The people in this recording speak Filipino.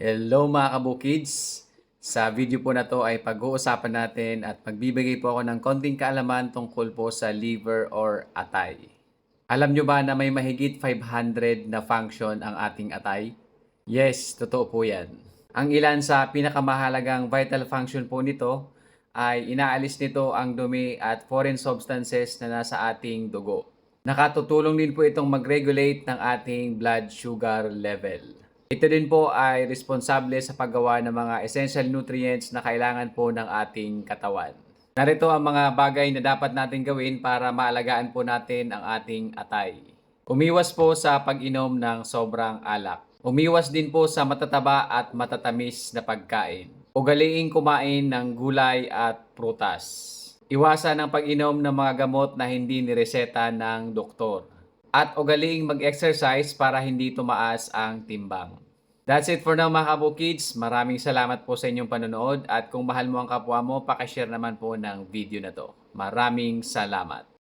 Hello mga kabukids! Sa video po na to ay pag-uusapan natin at magbibigay po ako ng konting kaalaman tungkol po sa liver or atay. Alam nyo ba na may mahigit 500 na function ang ating atay? Yes, totoo po yan. Ang ilan sa pinakamahalagang vital function po nito ay inaalis nito ang dumi at foreign substances na nasa ating dugo. Nakatutulong din po itong mag-regulate ng ating blood sugar level. Ito din po ay responsable sa paggawa ng mga essential nutrients na kailangan po ng ating katawan. Narito ang mga bagay na dapat natin gawin para maalagaan po natin ang ating atay. Umiwas po sa pag-inom ng sobrang alak. Umiwas din po sa matataba at matatamis na pagkain. Ugaliing kumain ng gulay at prutas. Iwasan ang pag-inom ng mga gamot na hindi nireseta ng doktor. At ugaliing mag-exercise para hindi tumaas ang timbang. That's it for now mga kabukids. Maraming salamat po sa inyong panonood at kung mahal mo ang kapwa mo, pakishare naman po ng video na to. Maraming salamat.